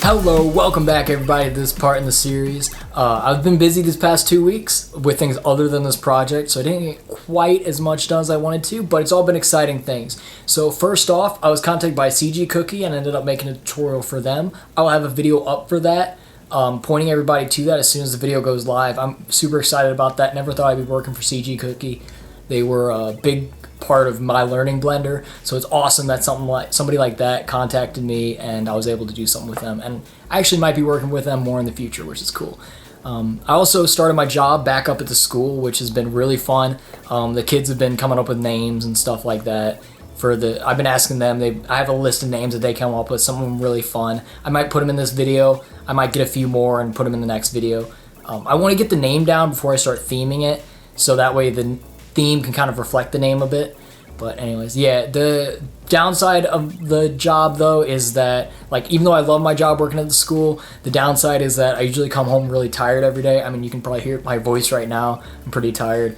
Hello, welcome back everybody to this part in the series. I've been busy this past 2 weeks with things other than this project, so I didn't get quite as much done as I wanted to, but it's all been exciting things. So first off, I was contacted by CG Cookie and ended up making a tutorial for them. I'll have a video up for that, pointing everybody to that as soon as the video goes live. I'm super excited about that. Never thought I'd be working for CG Cookie. They were a big part of my learning blender, so it's awesome that somebody like that contacted me and I was able to do something with them, and I actually might be working with them more in the future, which is cool. I also started my job back up at the school, which has been really fun. The kids have been coming up with names and stuff like that. I've been asking them. I have a list of names that they come up with. Some of them really fun. I might put them in this video. I might get a few more and put them in the next video. I want to get the name down before I start theming it, so that way the theme can kind of reflect the name a bit. But anyways, yeah, the downside of the job though is that, like, even though I love my job working at the school, the downside is that I usually come home really tired every day. I mean, you can probably hear my voice right now. I'm pretty tired.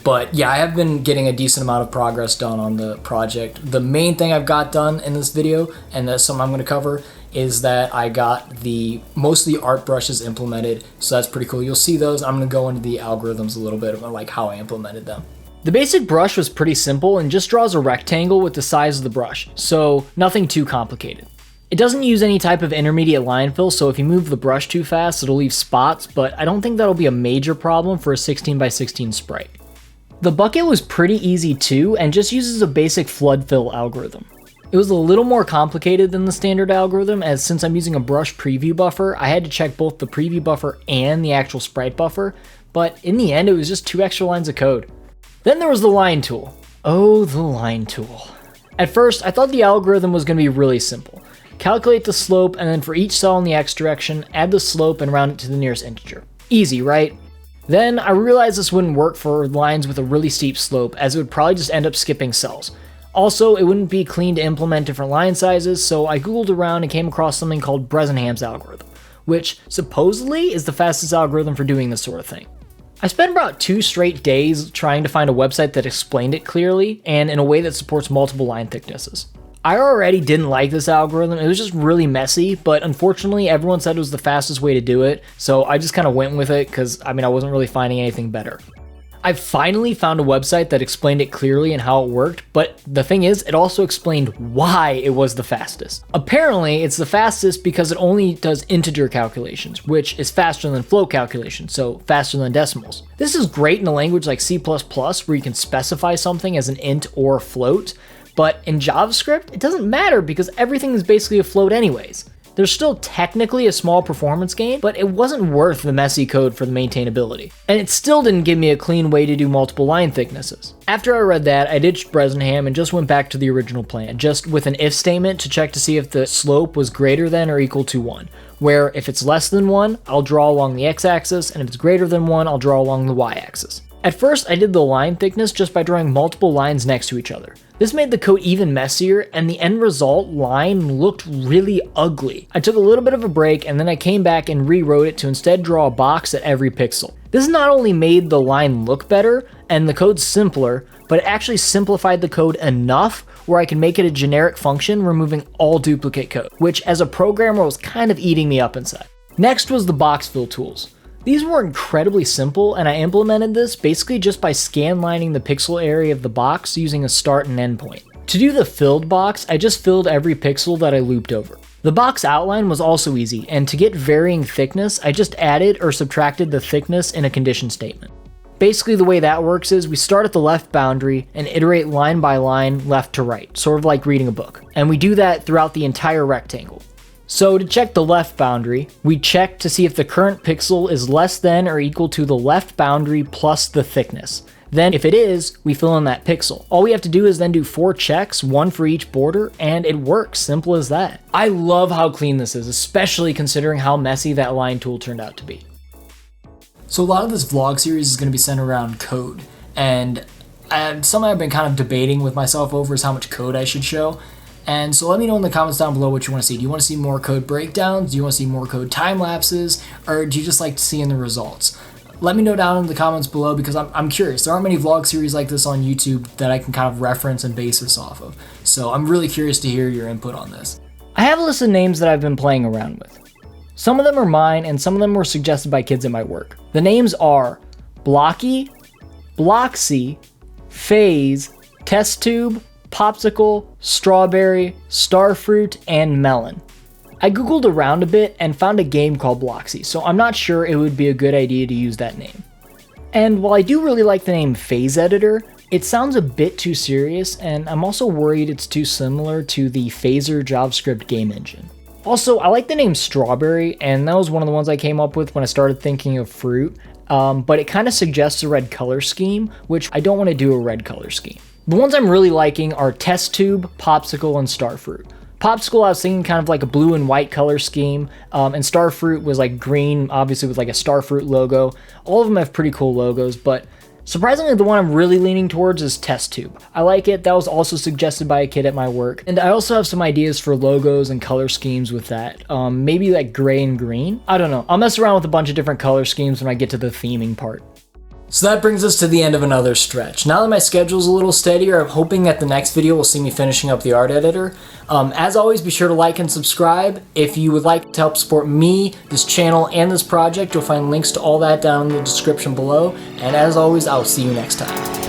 But yeah, I have been getting a decent amount of progress done on the project. The main thing I've got done in this video, and that's something I'm going to cover, is that I got most of the art brushes implemented, so that's pretty cool. You'll see those. I'm going to go into the algorithms a little bit about like how I implemented them. The basic brush was pretty simple and just draws a rectangle with the size of the brush, so nothing too complicated. It doesn't use any type of intermediate line fill, so if you move the brush too fast, it'll leave spots, but I don't think that'll be a major problem for a 16x16 sprite. The bucket was pretty easy too, and just uses a basic flood fill algorithm. It was a little more complicated than the standard algorithm, as since I'm using a brush preview buffer, I had to check both the preview buffer and the actual sprite buffer, but in the end it was just 2 extra lines of code. Then there was the line tool. Oh, the line tool. At first, I thought the algorithm was going to be really simple. Calculate the slope, and then for each cell in the x direction, add the slope and round it to the nearest integer. Easy, right? Then I realized this wouldn't work for lines with a really steep slope, as it would probably just end up skipping cells. Also, it wouldn't be clean to implement different line sizes, so I googled around and came across something called Bresenham's algorithm, which supposedly is the fastest algorithm for doing this sort of thing. I spent about 2 straight days trying to find a website that explained it clearly and in a way that supports multiple line thicknesses. I already didn't like this algorithm. It was just really messy, but unfortunately everyone said it was the fastest way to do it, so I just kind of went with it because I wasn't really finding anything better. I finally found a website that explained it clearly and how it worked, but the thing is, it also explained why it was the fastest. Apparently, it's the fastest because it only does integer calculations, which is faster than float calculations, so faster than decimals. This is great in a language like C++, where you can specify something as an int or float, but in JavaScript, it doesn't matter because everything is basically a float anyways. There's still technically a small performance gain, but it wasn't worth the messy code for the maintainability. And it still didn't give me a clean way to do multiple line thicknesses. After I read that, I ditched Bresenham and just went back to the original plan, just with an if statement to check to see if the slope was greater than or equal to 1, where if it's less than 1, I'll draw along the x-axis, and if it's greater than 1, I'll draw along the y-axis. At first, I did the line thickness just by drawing multiple lines next to each other. This made the code even messier, and the end result line looked really ugly. I took a little bit of a break, and then I came back and rewrote it to instead draw a box at every pixel. This not only made the line look better, and the code simpler, but it actually simplified the code enough where I can make it a generic function, removing all duplicate code, which as a programmer was kind of eating me up inside. Next was the box fill tools. These were incredibly simple, and I implemented this basically just by scanlining the pixel area of the box using a start and end point. To do the filled box, I just filled every pixel that I looped over. The box outline was also easy, and to get varying thickness, I just added or subtracted the thickness in a condition statement. Basically the way that works is we start at the left boundary and iterate line by line left to right, sort of like reading a book. And we do that throughout the entire rectangle. So to check the left boundary, we check to see if the current pixel is less than or equal to the left boundary plus the thickness. Then if it is, we fill in that pixel. All we have to do is then do 4 checks, 1 for each border, and it works, simple as that. I love how clean this is, especially considering how messy that line tool turned out to be. So a lot of this vlog series is going to be centered around code, and something I've been kind of debating with myself over is how much code I should show. And so let me know in the comments down below what you want to see. Do you want to see more code breakdowns? Do you want to see more code time lapses? Or do you just like to see in the results? let me know down in the comments below, because I'm curious. There aren't many vlog series like this on YouTube that I can kind of reference and base this off of. So I'm really curious to hear your input on this. I have a list of names that I've been playing around with. Some of them are mine, and some of them were suggested by kids at my work. The names are Blocky, Bloxy, Phase, Test Tube, Popsicle, Strawberry, Starfruit, and Melon. I googled around a bit and found a game called Bloxy, so I'm not sure it would be a good idea to use that name. And while I do really like the name Phase Editor, it sounds a bit too serious, and I'm also worried it's too similar to the Phaser JavaScript game engine. Also, I like the name Strawberry, and that was one of the ones I came up with when I started thinking of fruit, but it kind of suggests a red color scheme, which I don't want to do a red color scheme. The ones I'm really liking are Test Tube, Popsicle, and Starfruit. Popsicle, I was thinking kind of like a blue and white color scheme, and Starfruit was like green, obviously with like a Starfruit logo. All of them have pretty cool logos, but surprisingly, the one I'm really leaning towards is Test Tube. I like it. That was also suggested by a kid at my work. And I also have some ideas for logos and color schemes with that. Maybe like gray and green. I don't know. I'll mess around with a bunch of different color schemes when I get to the theming part. So that brings us to the end of another stretch. Now that my schedule's a little steadier, I'm hoping that the next video will see me finishing up the art editor. As always, be sure to like and subscribe. If you would like to help support me, this channel, and this project, you'll find links to all that down in the description below. And as always, I'll see you next time.